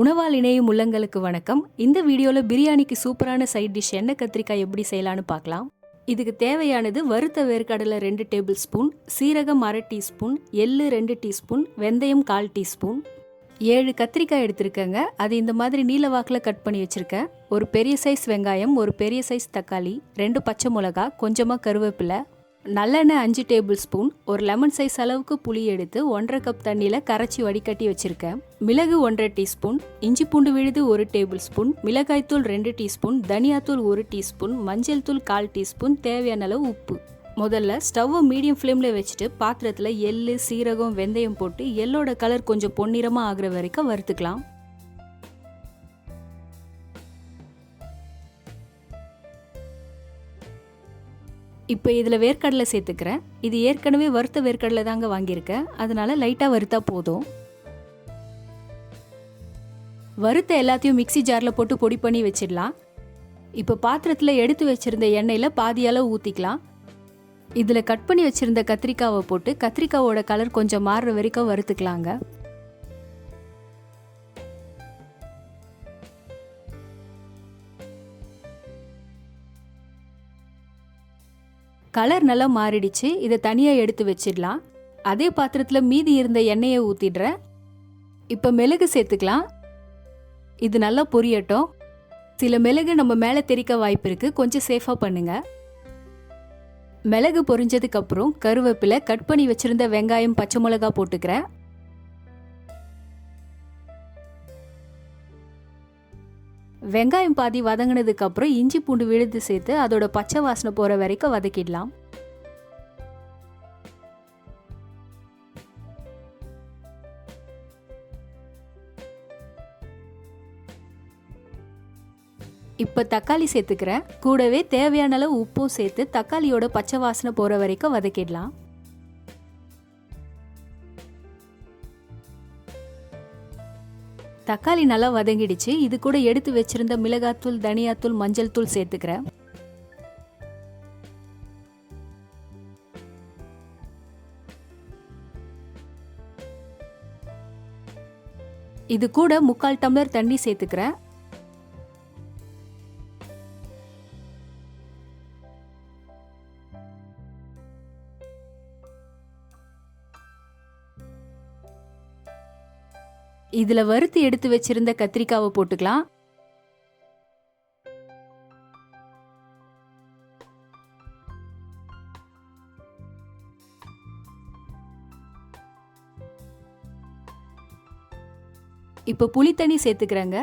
உணவால் இணையும் உள்ளங்களுக்கு வணக்கம். இந்த வீடியோவில் பிரியாணிக்கு சூப்பரான சைட் டிஷ் எண்ணெய் கத்திரிக்காய் எப்படி செய்யலான்னு பார்க்கலாம். இதுக்கு தேவையானது வறுத்த வேர்க்கடலை 2 டேபிள் ஸ்பூன், சீரகம் 1/2 டீஸ்பூன், எள்ளு 2 டீஸ்பூன், வெந்தயம் 1/4 டீஸ்பூன், 7 கத்திரிக்காய் எடுத்துருக்கேங்க. அது இந்த மாதிரி நீல வாக்கில் கட் பண்ணி வச்சுருக்கேன். ஒரு பெரிய சைஸ் வெங்காயம், ஒரு பெரிய சைஸ் தக்காளி, 2 பச்சை மிளகா, கொஞ்சமாக கருவேப்பிலை, நல்லெண்ணெய் 5 டேபிள் ஸ்பூன், ஒரு லெமன் சைஸ் அளவுக்கு புளி எடுத்து 1/2 கப் தண்ணியில் கரைச்சி வடிகட்டி வச்சுருக்கேன். மிளகு 1/2 டீஸ்பூன், இஞ்சி பூண்டு விழுது 1 டேபிள் ஸ்பூன், மிளகாய்த்தூள் 2 டீஸ்பூன், தனியாத்தூள் 1 டீஸ்பூன், மஞ்சள் தூள் 1/4 டீஸ்பூன், தேவையான அளவு உப்பு. முதல்ல ஸ்டவ்வை மீடியம் ஃப்ளேமில் வச்சுட்டு பாத்திரத்தில் எள்ளு, சீரகம், வெந்தயம் போட்டு எள்ளோட கலர் கொஞ்சம் பொன்னிறமாக ஆகிற வரைக்கும் வறுத்துக்கலாம். இப்போ இதில் வேர்க்கடலை சேர்த்துக்கிறேன். இது ஏற்கனவே வறுத்த வேர்க்கடலை தாங்க வாங்கியிருக்கேன், அதனால லைட்டாக வறுத்தா போதும். வறுத்த எல்லாத்தையும் மிக்சி ஜாரில் போட்டு பொடி பண்ணி வச்சிடலாம். இப்போ பாத்திரத்தில் எடுத்து வச்சிருந்த எண்ணெயில் பாதி அளவு ஊற்றிக்கலாம். இதில் கட் பண்ணி வச்சிருந்த கத்திரிக்காவை போட்டு கத்திரிக்காவோட கலர் கொஞ்சம் மாறுற வரைக்கும் வறுத்துக்கலாங்க. கலர் நல்லா மாறிடுச்சு. இதை தனியாக எடுத்து வச்சிடலாம். அதே பாத்திரத்தில் மீதி இருந்த எண்ணெயை ஊற்றிடுறேன். இப்போ மிளகு சேர்த்துக்கலாம். இது நல்லா பொரியட்டும். சில மிளகு நம்ம மேலே தெறிக்க வாய்ப்பு இருக்குது, கொஞ்சம் சேஃபாக பண்ணுங்க. மிளகு பொரிஞ்சதுக்கப்புறம் கருவேப்பிலை, கட் பண்ணி வச்சுருந்த வெங்காயம், பச்சை மிளகா போட்டுக்கிறேன். வெங்காயம் பாதி வதங்கினதுக்கு அப்புறம் இஞ்சி பூண்டு விழுது சேர்த்து அதோட பச்சை வாசனை போற வரைக்கும் வதக்கிடலாம். இப்போ தக்காளி சேர்த்துக்கிறேன். கூடவே தேவையான அளவு உப்பும் சேர்த்து தக்காளியோட பச்சை வாசனை போற வரைக்கும் வதக்கிடலாம். தக்காளி நல்லா வதங்கிடுச்சு. இது கூட எடுத்து வச்சிருந்த மிளகாத்தூள், தனியாத்தூள், மஞ்சள் தூள் சேர்த்துக்கிறேன். இது கூட 3/4 டம்ளர் தண்ணி சேர்த்துக்கிறேன். இதில் வறுத்து எடுத்து வச்சிருந்த கத்திரிக்காவை போட்டுக்கலாம். இப்போ புளி தண்ணி சேர்த்துக்கிறேங்க.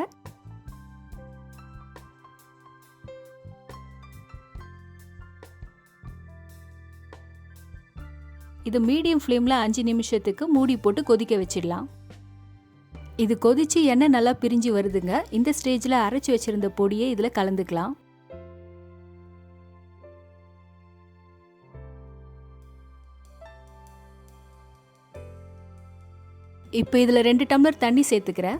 இது மீடியம் ஃப்ளேமில் 5 நிமிஷத்துக்கு மூடி போட்டு கொதிக்க வச்சிடலாம். இது கொதிச்சு எண்ணெய் நல்லா பிரிஞ்சு வருதுங்க. இந்த ஸ்டேஜில் அரைச்சி வச்சிருந்த பொடியை இதில் கலந்துக்கலாம். இப்போ இதில் 2 டம்ளர் தண்ணி சேர்த்துக்கிறேன்.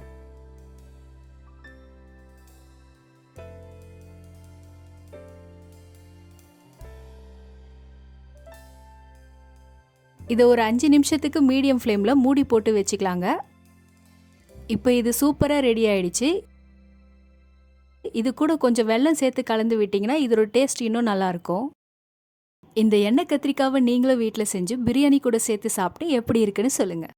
இதை ஒரு 5 நிமிஷத்துக்கு மீடியம் ஃப்ளேமில் மூடி போட்டு வச்சுக்கலாங்க. இப்போ இது சூப்பராக ரெடி ஆயிடுச்சு. இது கூட கொஞ்சம் வெல்லம் சேர்த்து கலந்து விட்டிங்கன்னா இதோட டேஸ்ட் இன்னும் நல்லாயிருக்கும். இந்த எண்ணெய் கத்திரிக்காவை நீங்களும் வீட்டில் செஞ்சு பிரியாணி கூட சேர்த்து சாப்பிட்டு எப்படி இருக்குன்னு சொல்லுங்கள்.